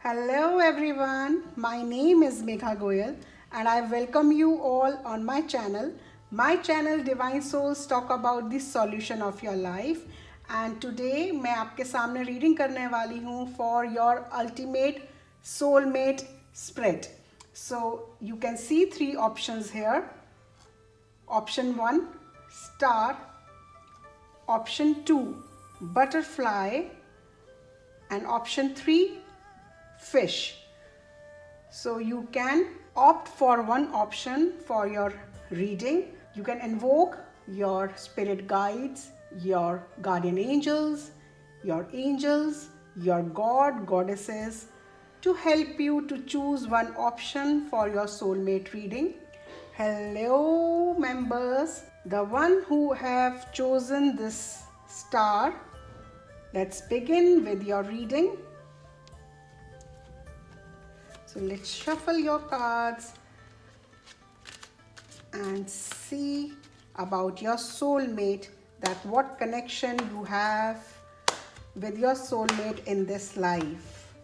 Hello everyone, my name is Megha Goyal and I welcome you all on my channel. My channel Divine Souls talk about the solution of your life and today मैं आपके सामने reading करने वाली हूँ for your ultimate soulmate spread. So you can see three options here. Option 1 star, option 2 butterfly and option 3 fish. So you can opt for one option for your reading. You can invoke your spirit guides, your guardian angels, your god, goddesses to help you to choose one option for your soulmate reading. Hello members, the one who have chosen this star. Let's begin with your reading. So let's shuffle your cards and see about your soulmate, that what connection you have with your soulmate in this life.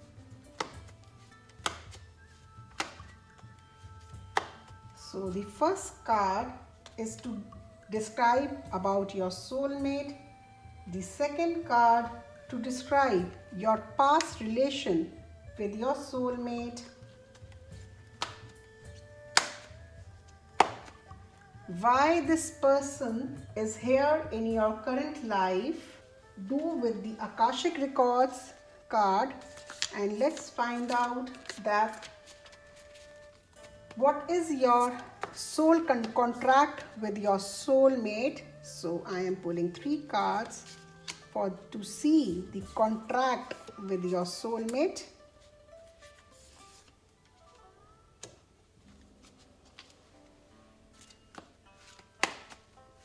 So the first card is to describe about your soulmate. The second card to describe your past relation with your soulmate. Why this person is here in your current life. Do with the Akashic Records card and let's find out that what is your soul contract with your soulmate. So I am pulling three cards to see the contract with your soulmate.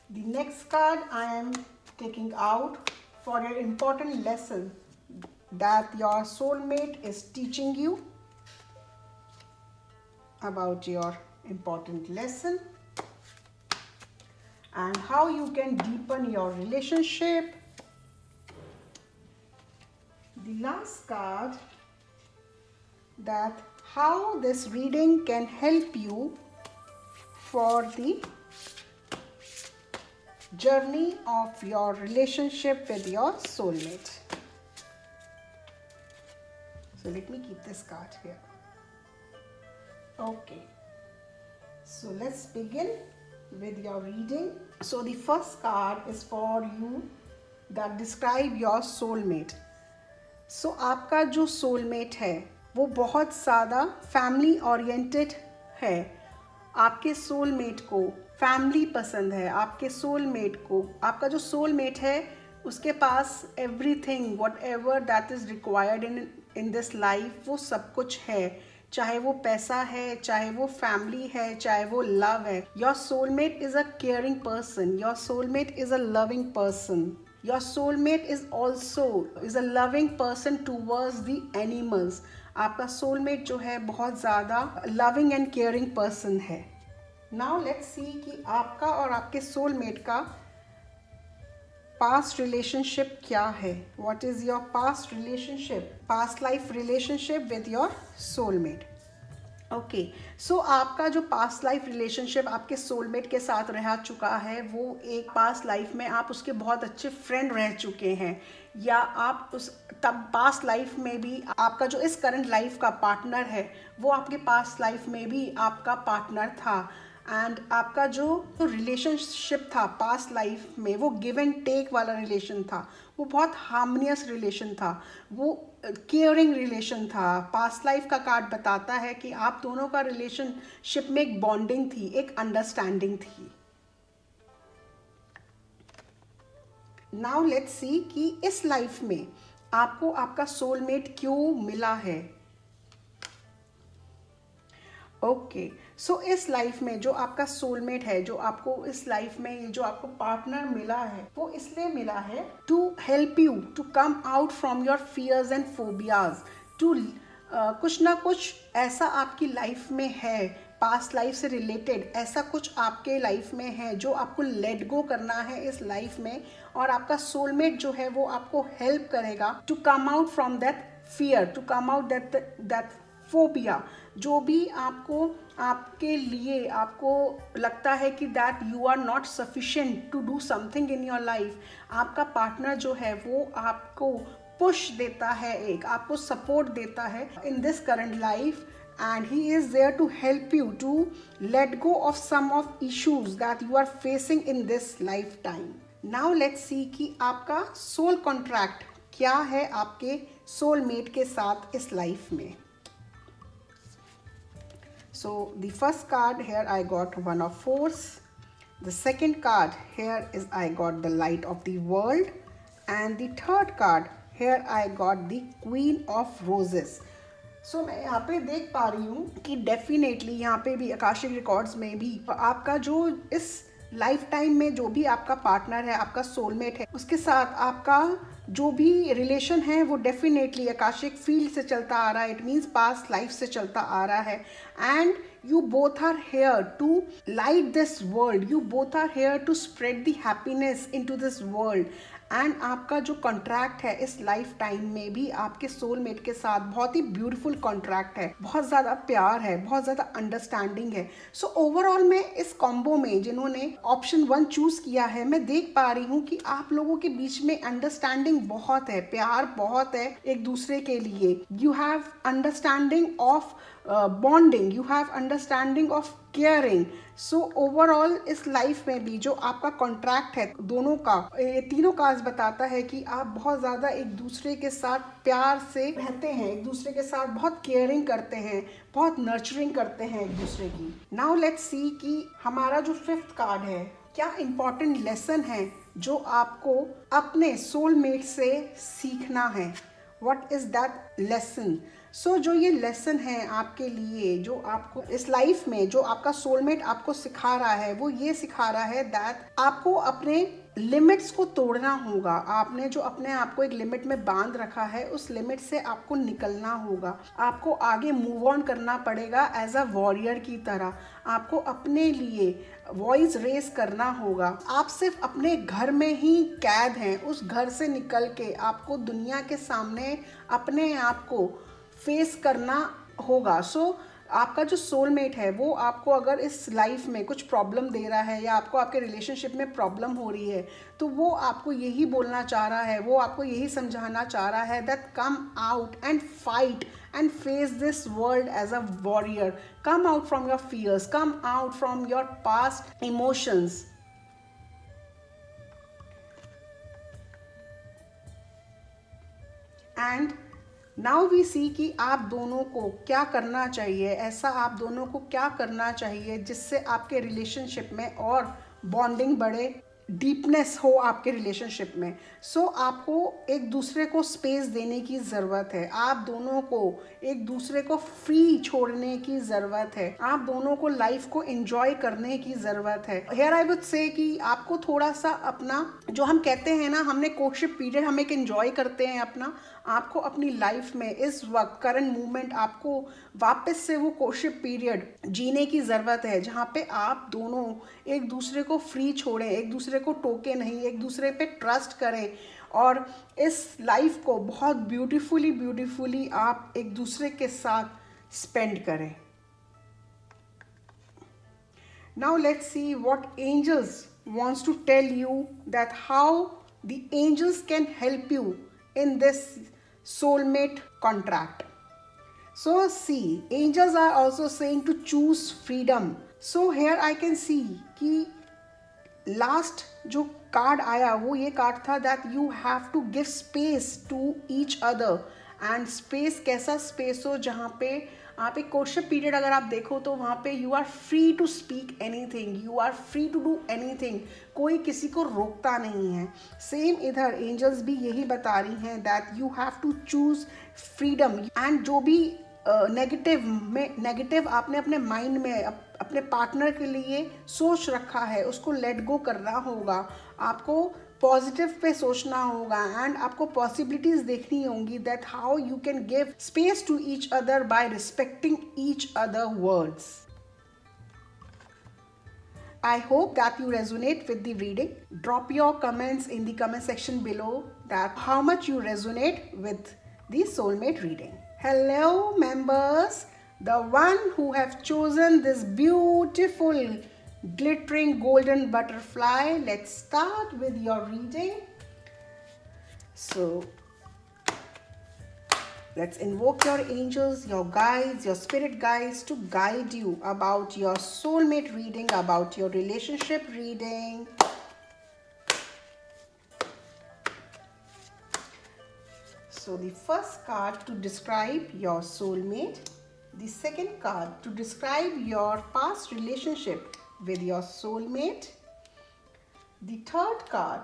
The next card I am taking out for your important lesson that your soulmate is teaching you about your important lesson and how you can deepen your relationship. The last card, that how this reading can help you for the journey of your relationship with your soulmate. So let me keep this card here. Okay, so let's begin with your reading. So the first card is for you that describe your soulmate. So आपका जो soulmate है वो बहुत ज़्यादा family oriented है. आपके soulmate को family पसंद है. आपके सोलमेट को, आपका जो सोलमेट है उसके पास everything whatever that is required in this life, वो सब कुछ है. चाहे वो पैसा है, चाहे वो फैमिली है, चाहे वो लव है. Your soulmate is a caring person. Your soulmate is a loving person. Your soulmate is also a loving person towards the animals. आपका soulmate जो है बहुत ज़्यादा loving and caring person है. Now let's see कि आपका और आपके soulmate का past relationship क्या है. What is your past relationship, past life relationship with your soulmate. Okay, so आपका जो पास्ट लाइफ रिलेशनशिप आपके सोलमेट के साथ रह चुका है, वो एक पास्ट लाइफ में आप उसके बहुत अच्छे फ्रेंड रह चुके हैं, या आप उस तब पास्ट लाइफ में भी आपका जो इस करंट लाइफ का पार्टनर है वो आपके पास्ट लाइफ में भी आपका पार्टनर था. एंड आपका जो रिलेशनशिप था पास्ट लाइफ में वो गिव एंड टेक वाला रिलेशन था. वो बहुत हार्मोनियस रिलेशन था, वो केयरिंग रिलेशन था. पास्ट लाइफ का कार्ड बताता है कि आप दोनों का रिलेशनशिप में एक बॉन्डिंग थी, एक अंडरस्टैंडिंग थी. नाउ लेट्स सी कि इस लाइफ में आपको आपका सोलमेट क्यों मिला है. ओके, सो इस लाइफ में जो आपका सोलमेट है, जो आपको इस लाइफ में जो आपको पार्टनर मिला है, वो इसलिए मिला है to help you to come out from your fears and phobias. टू कुछ ना कुछ ऐसा आपकी लाइफ में है, पास्ट लाइफ से रिलेटेड ऐसा कुछ आपके लाइफ में है जो आपको लेट गो करना है इस लाइफ में, और आपका सोलमेट जो है वो आपको हेल्प करेगा to come out from that fear, to come out that phobia, जो भी आपको आपके लिए आपको लगता है कि that you are not sufficient to do something in your life, आपका पार्टनर जो है वो आपको पुश देता है, एक आपको सपोर्ट देता है इन this current life, and he is there to help you to let go of some of issues that you are facing in this lifetime. Now let's see कि आपका soul contract क्या है आपके soulmate के साथ इस life में. So the first card here I got one of fours. The second card here is I got the light of the world, and the third card here I got the Queen of Roses. सो मैं यहाँ पे देख पा रही हूँ कि definitely यहाँ पे भी आकाशिक रिकॉर्ड्स में भी आपका जो इस लाइफ टाइम में जो भी आपका पार्टनर है, आपका सोलमेट है, उसके साथ आपका जो भी रिलेशन है वो डेफिनेटली आकाशिक फील्ड से चलता आ रहा है. इट मीन्स पास्ट लाइफ से चलता आ रहा है. And you both are here to light this world, you both are here to spread the happiness into this world. And आपका जो कॉन्ट्रैक्ट है इस लाइफ टाइम में भी आपके सोलमेट के साथ बहुत ही ब्यूटीफुल कॉन्ट्रैक्ट है, बहुत ज़्यादा प्यार है, बहुत ज़्यादा अंडरस्टैंडिंग है. सो ओवरऑल मैं इस कॉम्बो में जिन्होंने ऑप्शन 1 चूज़ किया है, मैं देख पा रही हूँ कि आप लोगों के बीच में अंडरस्टैंडिंग बहुत है, प्यार बहुत है एक दूसरे के लिए. You have understanding of bonding, you have understanding of caring. So overall इस लाइफ में भी जो आपका कॉन्ट्रैक्ट है दोनों का, ये तीनों कार्ड्स बताता है कि आप बहुत ज़्यादा एक दूसरे के साथ प्यार से रहते हैं, एक दूसरे के साथ बहुत केयरिंग करते हैं, बहुत नर्चरिंग करते हैं एक दूसरे की. नाउ लेट्स सी कि हमारा जो 5th कार्ड है, क्या इंपॉर्टेंट लेसन है जो आपको अपने सोलमेट से सीखना है. What is that lesson. So जो ये लेसन है आपके लिए, जो आपको इस लाइफ में जो आपका सोलमेट आपको सिखा रहा है, वो ये सिखा रहा है दैट आपको अपने लिमिट्स को तोड़ना होगा. आपने जो अपने आप को एक लिमिट में बांध रखा है, उस लिमिट से आपको निकलना होगा. आपको आगे मूव ऑन करना पड़ेगा एज अ वॉरियर की तरह. आपको अपने लिए वॉइस रेस करना होगा. आप सिर्फ अपने घर में ही कैद हैं. उस घर से निकल के आपको दुनिया के सामने अपने आप को फेस करना होगा. सो आपका जो सोलमेट है वो आपको अगर इस लाइफ में कुछ प्रॉब्लम दे रहा है या आपको आपके रिलेशनशिप में प्रॉब्लम हो रही है, तो वो आपको यही बोलना चाह रहा है, वो आपको यही समझाना चाह रहा है that come out and fight and face this world as a warrior. Come out from your fears, come out from your past emotions. And now we see कि आप दोनों को क्या करना चाहिए, ऐसा आप दोनों को क्या करना चाहिए जिससे आपके रिलेशनशिप में और बॉन्डिंग बढ़े, डीपनेस हो आपके रिलेशनशिप में. सो आपको एक दूसरे को स्पेस देने की ज़रूरत है. आप दोनों को एक दूसरे को फ्री छोड़ने की ज़रूरत है. आप दोनों को लाइफ को एंजॉय करने की ज़रूरत है. हियर आई वुड से कि आपको थोड़ा सा अपना, जो हम कहते हैं ना, हमने कोर्टशिप पीरियड हम एक एंजॉय करते हैं अपना, आपको अपनी लाइफ में इस वक्त करंट मूवमेंट आपको वापस से वो कोर्टशिप पीरियड जीने की ज़रूरत है, जहाँ पे आप दोनों एक दूसरे को फ्री छोड़ें, एक दूसरे को टोके नहीं, एक दूसरे पे ट्रस्ट करें और इस लाइफ को बहुत ब्यूटीफुली आप एक दूसरे के साथ स्पेंड करें. Now let's see what angels wants to tell you, that how the angels can help you in this soulmate contract. So see, angels are also saying to choose freedom. So here I can see कि last जो card आया वो ये card था that you have to give space to each other. And space कैसा space हो जहाँ पे आप एक कोर्टशिप पीरियड अगर आप देखो तो वहाँ पे you are free to speak anything, you are free to do anything. कोई किसी को रोकता नहीं है. सेम इधर एंजल्स भी यही बता रही हैं that you have to choose freedom. And जो भी नेगेटिव आपने अपने माइंड में अपने पार्टनर के लिए सोच रखा है उसको लेट गो करना होगा. आपको पॉजिटिव पे सोचना होगा एंड आपको पॉसिबिलिटीज देखनी होंगी that how you can give space to each other by respecting each other words. I hope that you resonate with the reading. Drop your comments in the comment section below that how much you resonate with the soulmate reading. Hello members, the one who have chosen this beautiful glittering golden butterfly. Let's start with your reading. So let's invoke your angels, your guides, your spirit guides to guide you about your soulmate reading, about your relationship reading. So the first card to describe your soulmate, the second card to describe your past relationship with your soulmate, the third card,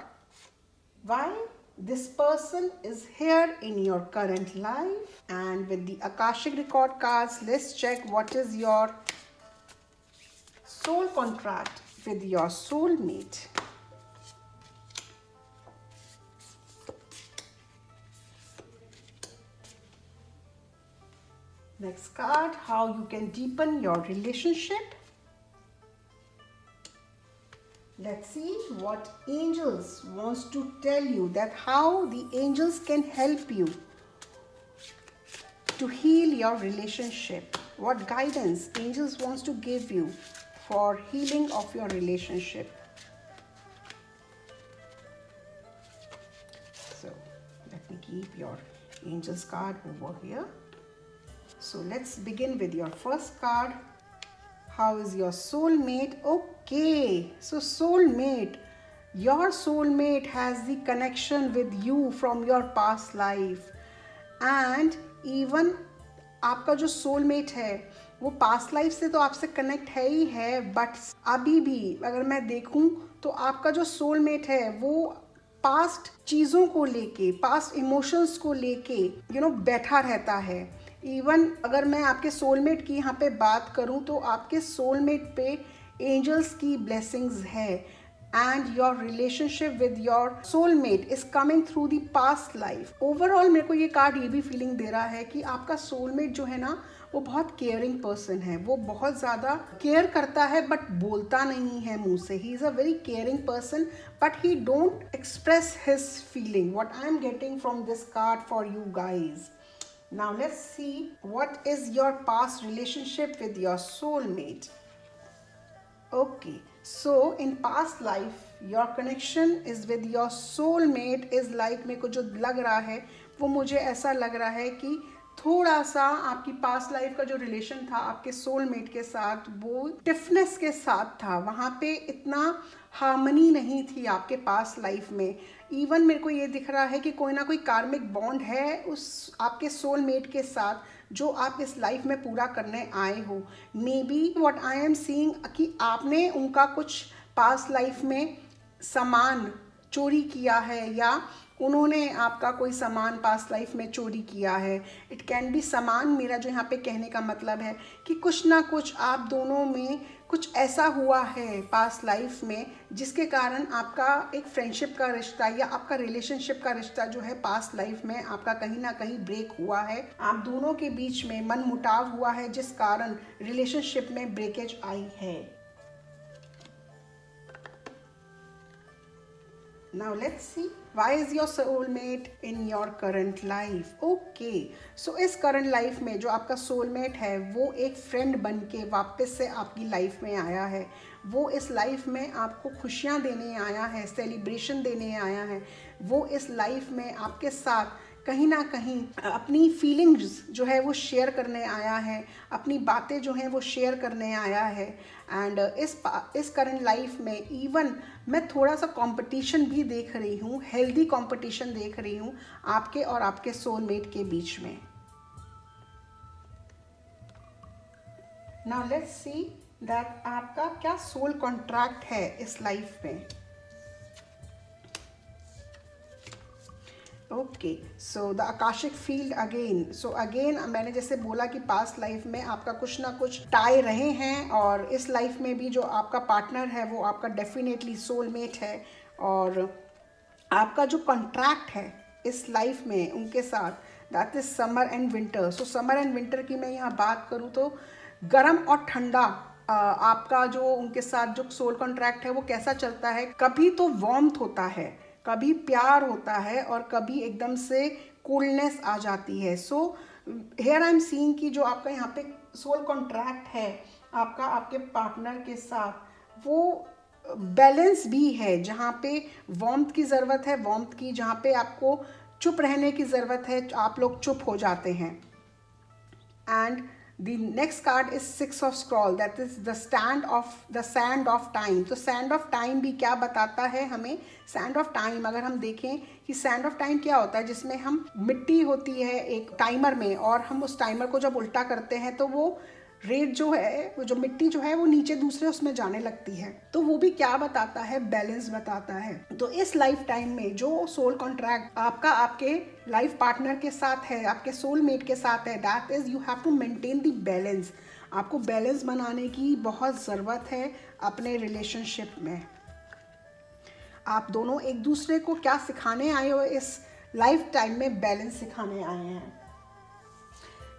why this person is here in your current life, and with the Akashic Record cards, let's check what is your soul contract with your soulmate. Next card, how you can deepen your relationship. Let's see what angels wants to tell you, that how the angels can help you to heal your relationship. What guidance angels wants to give you for healing of your relationship. So let me keep your angels card over here. So let's begin with your first card. How is your soulmate? Okay, so soulmate, your soulmate has the connection with you from your past life, and even आपका जो soulmate है वो past life से तो आपसे connect है ही है, but अभी भी अगर मैं देखूं तो आपका जो soulmate है वो पास्ट चीज़ों को लेके, पास्ट इमोशंस को लेके बैठा रहता है. इवन अगर मैं आपके सोलमेट की यहाँ पे बात करूँ तो आपके सोलमेट पे एंजल्स की ब्लेसिंग्स है, and your relationship with your soulmate is coming through the past life. Overall मेरे को ये कार्ड ये भी फीलिंग दे रहा है कि आपका सोलमेट जो है ना वो बहुत केयरिंग पर्सन है, वो बहुत ज़्यादा केयर करता है बट बोलता नहीं है मुंह से. He is a very caring person but he don't express his feeling. What I am getting from this card for you guys. Now let's see what is your past relationship with your soulmate. Okay, so in past life your connection is with your soulmate is like, मेरे को जो लग रहा है वो मुझे ऐसा लग रहा है कि थोड़ा सा आपकी पास्ट लाइफ का जो रिलेशन था आपके सोलमेट के साथ वो टिफनेस के साथ था. वहाँ पे इतना हार्मनी नहीं थी आपके पास्ट लाइफ में. इवन मेरे को ये दिख रहा है कि कोई ना कोई कार्मिक बॉन्ड है उस आपके सोलमेट के साथ जो आप इस लाइफ में पूरा करने आए हो. May be what I am seeing कि आपने उनका कुछ पास्ट लाइफ में सामान चोरी किया है या उन्होंने आपका कोई सामान पास्ट लाइफ में चोरी किया है. इट कैन बी सामान. मेरा जो यहाँ पे कहने का मतलब है कि कुछ ना कुछ आप दोनों में कुछ ऐसा हुआ है पास्ट लाइफ में जिसके कारण आपका एक फ्रेंडशिप का रिश्ता या आपका रिलेशनशिप का रिश्ता जो है पास्ट लाइफ में आपका कहीं ना कहीं ब्रेक हुआ है. आप दोनों के बीच में मन मुटाव हुआ है जिस कारण रिलेशनशिप में ब्रेकेज आई है. Now let's see why is your soulmate in your current life. Okay, so इस current life में जो आपका soulmate है वो एक friend बन के वापस से आपकी life में आया है. वो इस life में आपको खुशियाँ देने आया है, celebration देने आया है. वो इस life में आपके साथ कहीं ना कहीं अपनी फीलिंग्स जो है वो शेयर करने आया है, अपनी बातें जो हैं वो शेयर करने आया है. एंड इस करंट लाइफ में इवन मैं थोड़ा सा कंपटीशन भी देख रही हूँ, हेल्दी कंपटीशन देख रही हूँ आपके और आपके सोलमेट के बीच में. नाउ लेट्स सी दैट आपका क्या सोल कॉन्ट्रैक्ट है इस लाइफ में. Okay, so the Akashic field again. So again मैंने जैसे बोला कि पास्ट लाइफ में आपका कुछ ना कुछ टाई रहे हैं और इस लाइफ में भी जो आपका पार्टनर है वो आपका डेफिनेटली सोलमेट है. और आपका जो कॉन्ट्रैक्ट है इस लाइफ में उनके साथ that is summer and winter. So summer and winter की मैं यहाँ बात करूँ तो गर्म और ठंडा आपका जो उनके साथ जो सोल कॉन्ट्रैक्ट है वो कैसा चलता है. कभी तो वार्मथ होता है, कभी प्यार होता है और कभी एकदम से कोल्डनेस आ जाती है. So here I am seeing कि जो आपका यहाँ पे सोल कॉन्ट्रैक्ट है आपका आपके पार्टनर के साथ, वो बैलेंस भी है. जहाँ पे वार्मथ की ज़रूरत है वार्मथ की, जहाँ पे आपको चुप रहने की ज़रूरत है आप लोग चुप हो जाते हैं. And the next card is Six of Scroll, that is the sand of time. तो sand of time भी क्या बताता है हमें? sand of time अगर हम देखें कि sand of time क्या होता है, जिसमें हम मिट्टी होती है एक टाइमर में, और हम उस टाइमर को जब उल्टा करते हैं तो वो रेत जो है, वो जो मिट्टी जो है वो नीचे दूसरे उसमें जाने लगती है. तो वो भी क्या बताता है? बैलेंस बताता है. तो इस लाइफ टाइम में जो सोल कॉन्ट्रैक्ट आपका आपके लाइफ पार्टनर के साथ है, आपके सोलमेट के साथ है, that is you have to maintain the balance. आपको बैलेंस बनाने की बहुत ज़रूरत है अपने रिलेशनशिप में. आप दोनों एक दूसरे को क्या सिखाने आए हो इस लाइफ टाइम में? बैलेंस सिखाने आए हैं.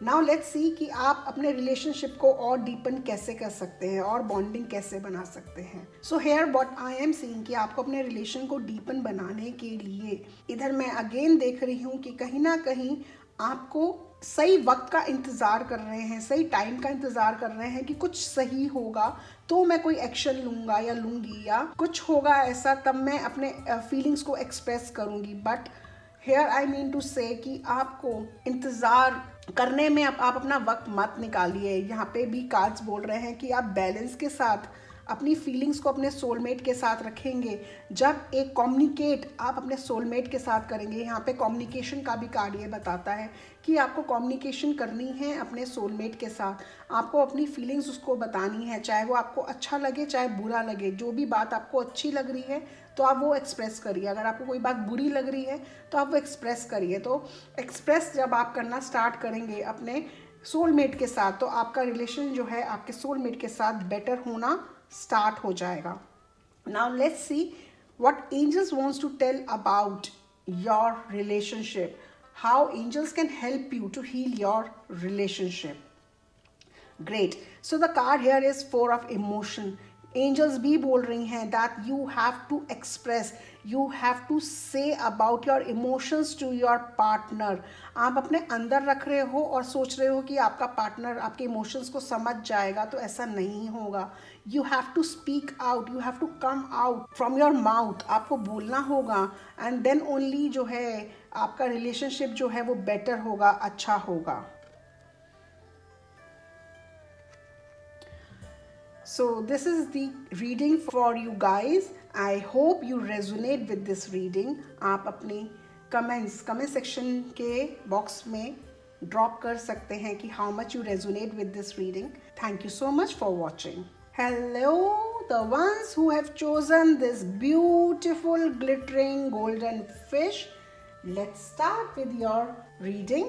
नाउ लेट्स सी कि आप अपने रिलेशनशिप को और डीपन कैसे कर सकते हैं और बॉन्डिंग कैसे बना सकते हैं. So here what I am seeing कि आपको अपने रिलेशन को डीपन बनाने के लिए, इधर मैं अगेन देख रही हूँ कि कहीं ना कहीं आपको सही वक्त का इंतज़ार कर रहे हैं, सही टाइम का इंतज़ार कर रहे हैं कि कुछ सही होगा तो मैं कोई एक्शन लूँगा या लूँगी, या कुछ होगा ऐसा तब मैं अपने फीलिंग्स को एक्सप्रेस करूँगी. But here I mean to say कि आपको इंतज़ार करने में आप अपना वक्त मत निकालिए. यहाँ पे भी कार्ड्स बोल रहे हैं कि आप बैलेंस के साथ अपनी फीलिंग्स को अपने सोलमेट के साथ रखेंगे. जब एक कम्युनिकेट आप अपने सोलमेट के साथ करेंगे, यहाँ पे कम्युनिकेशन का भी कार्ड ये बताता है कि आपको कम्युनिकेशन करनी है अपने सोलमेट के साथ. आपको अपनी फीलिंग्स उसको बतानी है, चाहे वो आपको अच्छा लगे चाहे बुरा लगे. जो भी बात आपको अच्छी लग रही है तो आप वो एक्सप्रेस करिए, अगर आपको कोई बात बुरी लग रही है तो आप वो एक्सप्रेस करिए. तो एक्सप्रेस जब आप करना स्टार्ट करेंगे अपने सोलमेट के साथ तो आपका रिलेशन जो है आपके सोलमेट के साथ बेटर होना स्टार्ट हो जाएगा. Now let's see what angels wants to tell about your relationship, how angels can help you to heal your relationship. Great. So the card here is Four of Emotion. Angels भी बोल रही हैं that you have to express, you have to say about your emotions to your partner. आप अपने अंदर रख रहे हो और सोच रहे हो कि आपका पार्टनर आपके इमोशंस को समझ जाएगा, तो ऐसा नहीं होगा. You have to speak out, you have to come out from your mouth. आपको बोलना होगा and then only जो है आपका रिलेशनशिप जो है वो बेटर होगा, अच्छा होगा. So this is the reading for you guys. I hope you resonate with this reading. आप अपनी कमेंट सेक्शन के बॉक्स में ड्रॉप कर सकते हैं कि how much you resonate with this reading. Thank you so much for watching. Hello, the ones who have chosen this beautiful glittering golden fish. Let's start with your reading.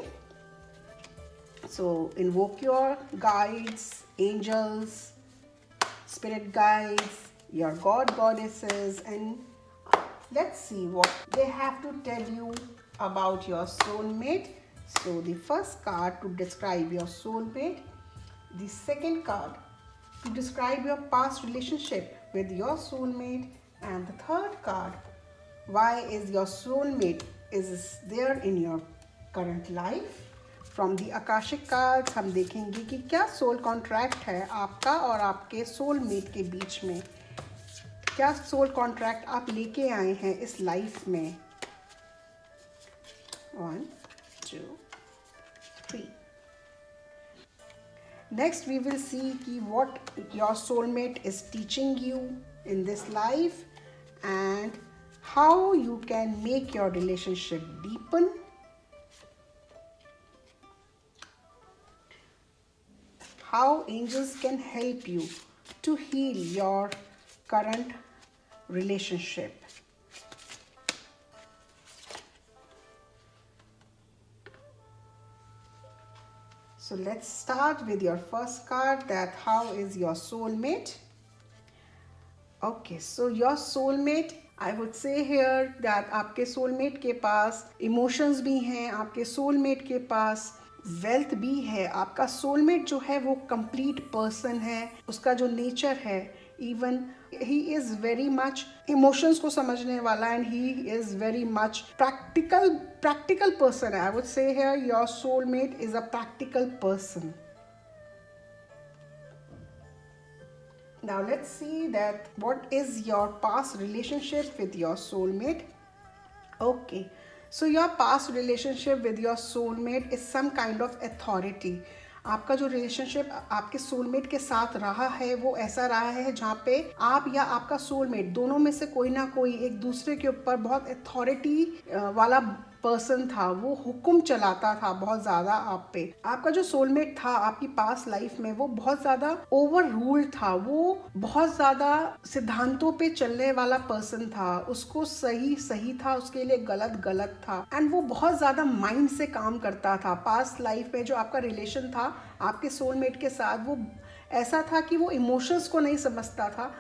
So invoke your guides, angels, spirit guides, your goddesses, and let's see what they have to tell you about your soulmate. So the first card to describe your soulmate, the second card to describe your past relationship with your soulmate, and the third card, why is your soulmate is there in your current life. From the Akashic cards हम देखेंगे कि क्या soul contract है आपका और आपके soulmate के बीच में. क्या सोल कॉन्ट्रैक्ट आप लेके आए हैं इस लाइफ में. 1 2 3. नेक्स्ट वी विल सी कि what your soulmate is teaching you in this life and how you can make your relationship deepen. How angels can help you to heal your current relationship. So let's start with your first card, that how is your soulmate. Okay, so your soulmate, I would say here that आपके soulmate के पास emotions भी हैं, आपके soulmate के पास wealth भी है. आपका soulmate जो है वो कंप्लीट पर्सन है, उसका जो नेचर है even he is very much emotions को समझने वाला, and he is very much practical person है. I would say here your soulmate is a practical person. Now let's see that what is your past relationship with your soulmate. Okay, so your past relationship with your soulmate is some kind of authority. आपका जो relationship आपके soulmate के साथ रहा है वो ऐसा रहा है जहाँ पे आप या आपका सोलमेट दोनों में से कोई ना कोई एक दूसरे के ऊपर बहुत अथॉरिटी वाला पर्सन था. वो हुक्म चलाता था बहुत ज़्यादा आप पे. आपका जो सोलमेट था आपकी पास्ट लाइफ में वो बहुत ज़्यादा ओवर रूल्ड था. वो बहुत ज़्यादा सिद्धांतों पे चलने वाला पर्सन था. उसको सही सही था, उसके लिए गलत गलत था. एंड वो बहुत ज़्यादा माइंड से काम करता था. पास्ट लाइफ में जो आपका रिलेशन था आपके सोलमेट के साथ वो ऐसा था कि वो इमोशंस को नहीं समझता था.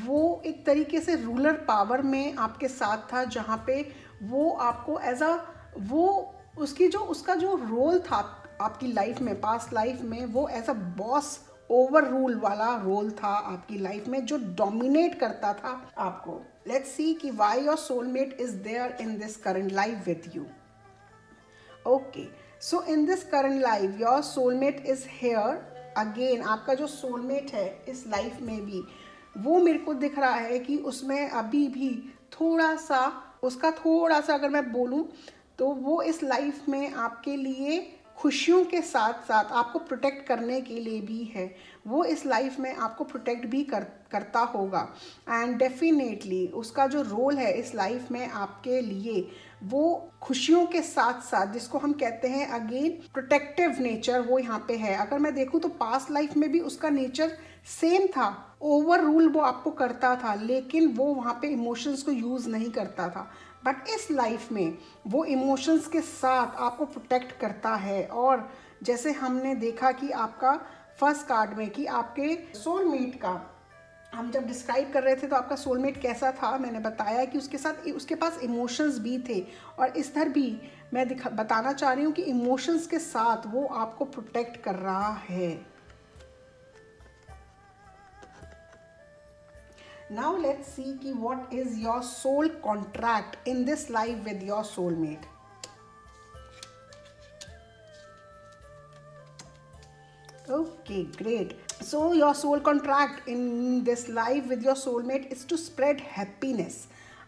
वो एक तरीके से रूलर पावर में आपके साथ था जहाँ पे वो आपको एज अ उसका जो रोल था आपकी लाइफ में, पास्ट लाइफ में, वो as a boss overrule वाला रोल था आपकी लाइफ में जो डोमिनेट करता था आपको. लेट्स सी कि why your soulmate is there in this current life with you. Okay, so in this current life your soulmate is here again. आपका जो सोलमेट है इस लाइफ में भी वो मेरे को दिख रहा है कि उसमें अभी भी थोड़ा सा अगर मैं बोलूं तो वो इस लाइफ में आपके लिए खुशियों के साथ साथ आपको प्रोटेक्ट करने के लिए भी है. वो इस लाइफ में आपको प्रोटेक्ट भी करता होगा. एंड डेफिनेटली उसका जो रोल है इस लाइफ में आपके लिए वो खुशियों के साथ साथ, जिसको हम कहते हैं अगेन प्रोटेक्टिव नेचर, वो यहाँ पे है. अगर मैं देखूँ तो पास्ट लाइफ में भी उसका नेचर सेम था. ओवर रूल वो आपको करता था लेकिन वो वहाँ पे इमोशंस को यूज़ नहीं करता था. बट इस लाइफ में वो इमोशंस के साथ आपको प्रोटेक्ट करता है. और जैसे हमने देखा कि आपका फर्स्ट कार्ड में कि आपके सोलमेट का हम जब डिस्क्राइब कर रहे थे तो आपका सोलमेट कैसा था, मैंने बताया कि उसके पास इमोशंस भी थे. और इस तरह भी मैं बताना चाह रही हूँ कि इमोशंस के साथ वो आपको प्रोटेक्ट कर रहा है. Now let's see कि what is your soul contract in this life with your soulmate. Okay, great. So your soul contract in this life with your soulmate is to spread happiness.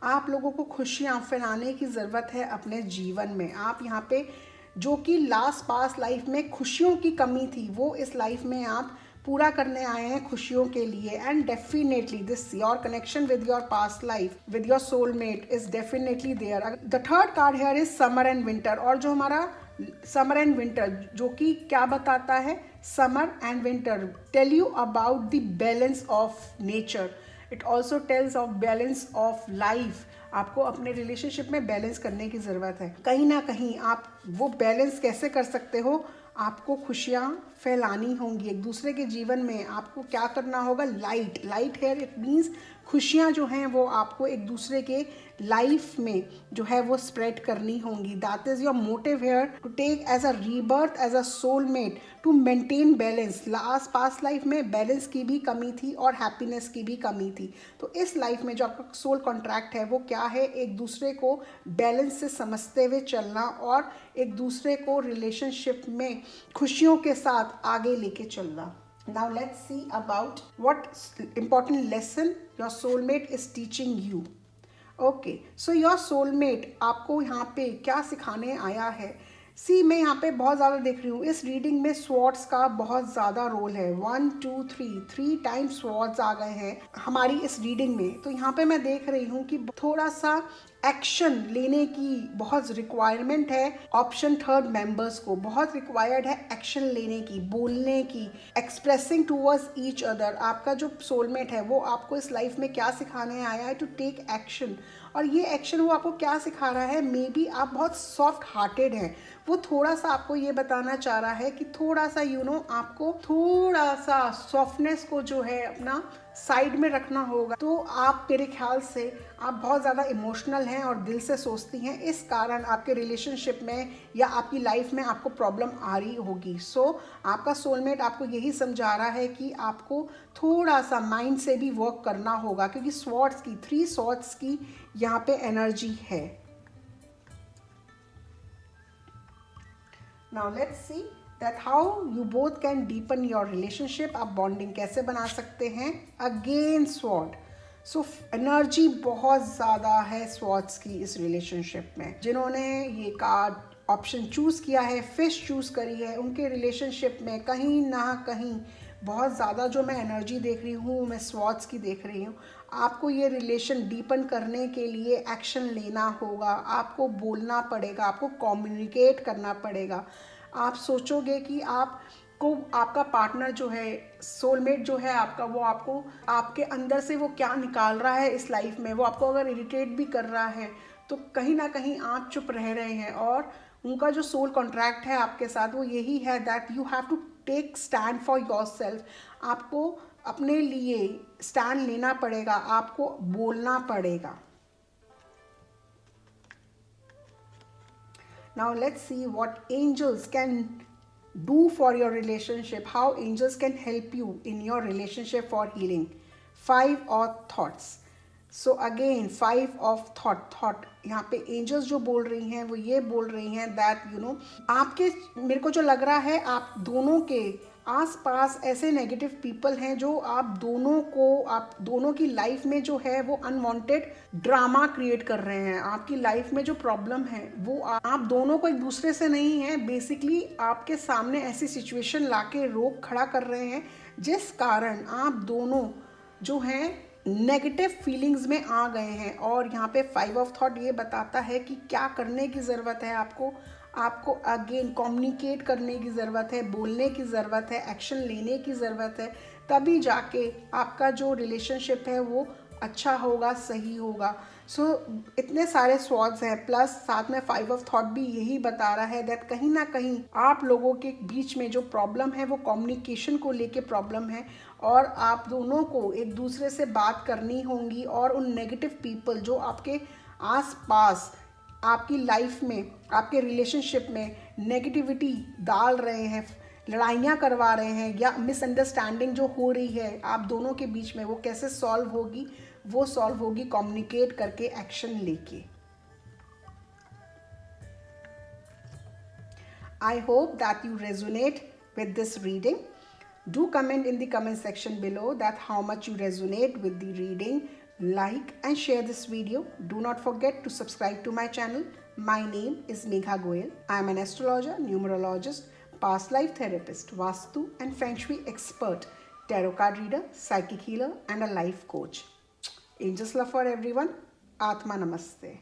आप लोगों को खुशियाँ फैलाने की ज़रूरत है अपने जीवन में. आप यहाँ पे जो कि पास्ट लाइफ में खुशियों की कमी थी वो इस लाइफ में आप पूरा करने आए हैं खुशियों के लिए. And definitely this your connection with your past life with your soulmate is definitely there. The third card here is summer and winter. और जो हमारा समर एंड विंटर जो कि क्या बताता है, summer and winter tell you about the balance of nature. It also tells of balance of life. आपको अपने रिलेशनशिप में बैलेंस करने की ज़रूरत है. कहीं ना कहीं आप वो बैलेंस कैसे कर सकते हो, आपको खुशियाँ फैलानी होंगी एक दूसरे के जीवन में. आपको क्या करना होगा, लाइट हेयर इट मीन्स खुशियाँ जो हैं वो आपको एक दूसरे के लाइफ में जो है वो स्प्रेड करनी होंगी. That is your motive here to take as a rebirth as a soulmate to maintain balance. Past life में बैलेंस की भी कमी थी और हैप्पीनेस की भी कमी थी. तो इस लाइफ में जो आपका सोल कॉन्ट्रैक्ट है वो क्या है, एक दूसरे को बैलेंस से समझते हुए चलना और एक दूसरे को रिलेशनशिप में खुशियों के साथ आगे लेके चलना. Now let's see about what important lesson your soulmate is teaching you. Okay, so your soulmate आपको यहाँ पे क्या सिखाने आया है. सी मैं यहाँ पे बहुत ज़्यादा देख रही हूँ इस रीडिंग में स्वॉर्ड्स का बहुत ज़्यादा रोल है. 1 2 3 टाइम्स स्वॉर्ड्स आ गए हैं हमारी इस रीडिंग में. तो यहाँ पे मैं देख रही हूँ कि थोड़ा सा एक्शन लेने की बहुत रिक्वायरमेंट है. ऑप्शन थर्ड मेंबर्स को बहुत रिक्वायर्ड है एक्शन लेने की, बोलने की, एक्सप्रेसिंग टूवर्ड्स ईच अदर. आपका जो सोलमेट है वो आपको इस लाइफ में क्या सिखाने आया है, टू टेक एक्शन. और ये एक्शन वो आपको क्या सिखा रहा है, मे बी आप बहुत सॉफ्ट हार्टेड हैं. वो थोड़ा सा आपको ये बताना चाह रहा है कि थोड़ा सा आपको थोड़ा सा सॉफ्टनेस को जो है अपना साइड में रखना होगा। तो आप मेरे ख्याल से आप बहुत ज़्यादा इमोशनल हैं और दिल से सोचती हैं, इस कारण आपके रिलेशनशिप में या आपकी लाइफ में आपको प्रॉब्लम आ रही होगी। सो आपका सोलमेट आपको यही समझा रहा है कि आपको थोड़ा सा माइंड से भी वर्क करना होगा, क्योंकि स्वॉर्ड्स की 3 स्वॉर्ड्स की यहाँ पे एनर्जी है। Now let's see that how you both can deepen your relationship. आप बॉन्डिंग कैसे बना सकते हैं। अगेन स्वॉर्ड, सो एनर्जी बहुत ज़्यादा है स्वॉर्ड्स की इस रिलेशनशिप में। जिन्होंने ये कार्ड ऑप्शन चूज़ किया है, फिश चूज़ करी है, उनके रिलेशनशिप में कहीं ना कहीं बहुत ज़्यादा जो मैं एनर्जी देख रही हूँ, मैं स्वॉर्ड्स की देख रही हूँ। आपको ये रिलेशन डीपन करने के लिए एक्शन लेना होगा, आपको बोलना पड़ेगा, आपको कम्युनिकेट करना पड़ेगा। आप सोचोगे कि आपको आपका पार्टनर जो है, सोलमेट जो है आपका, वो आपको आपके अंदर से वो क्या निकाल रहा है इस लाइफ में। वो आपको अगर इरिटेट भी कर रहा है तो कहीं ना कहीं आप चुप रह रहे हैं, और उनका जो सोल कॉन्ट्रैक्ट है आपके साथ वो यही है that you have to take stand for yourself. आपको अपने लिए स्टैंड लेना पड़ेगा, आपको बोलना पड़ेगा। Now let's see what angels can do for your relationship, how angels can help you in your relationship for healing. 5 of thoughts. So again 5 of thought यहाँ पे एंजल्स जो बोल रही हैं वो ये बोल रही हैं दैट यू नो, आपके, मेरे को जो लग रहा है आप दोनों के आसपास ऐसे नेगेटिव पीपल हैं जो आप दोनों की लाइफ में जो है वो अनवांटेड ड्रामा क्रिएट कर रहे हैं। आपकी लाइफ में जो प्रॉब्लम है वो आप दोनों को एक दूसरे से नहीं है, बेसिकली आपके सामने ऐसी सिचुएशन लाके रोक खड़ा कर रहे हैं जिस कारण आप दोनों जो हैं नेगेटिव फीलिंग्स में आ गए हैं। और यहाँ पे 5 ऑफ थॉट ये बताता है कि क्या करने की ज़रूरत है आपको अगेन कम्युनिकेट करने की ज़रूरत है, बोलने की ज़रूरत है, एक्शन लेने की ज़रूरत है, तभी जाके आपका जो रिलेशनशिप है वो अच्छा होगा, सही होगा। सो इतने सारे स्वॉर्ड्स हैं, प्लस साथ में 5 ऑफ थॉट भी यही बता रहा है दैट कहीं ना कहीं आप लोगों के बीच में जो प्रॉब्लम है वो कम्युनिकेशन को लेके प्रॉब्लम है, और आप दोनों को एक दूसरे से बात करनी होंगी। और उन नेगेटिव पीपल जो आपके आसपास आपकी लाइफ में, आपके रिलेशनशिप में नेगेटिविटी डाल रहे हैं, लड़ाइयाँ करवा रहे हैं, या मिसअंडरस्टैंडिंग जो हो रही है आप दोनों के बीच में, वो कैसे सॉल्व होगी। वो सॉल्व होगी कम्युनिकेट करके, एक्शन लेके। I hope that you resonate with this reading. Do comment in the comment section below that how much you resonate with the reading. Like and share this video. Do not forget to subscribe to my channel. My name is Megha Goyal. I am an astrologer, numerologist, past life therapist, Vastu and Feng Shui expert, tarot card reader, psychic healer and a life coach. Angels love for everyone. Atma Namaste.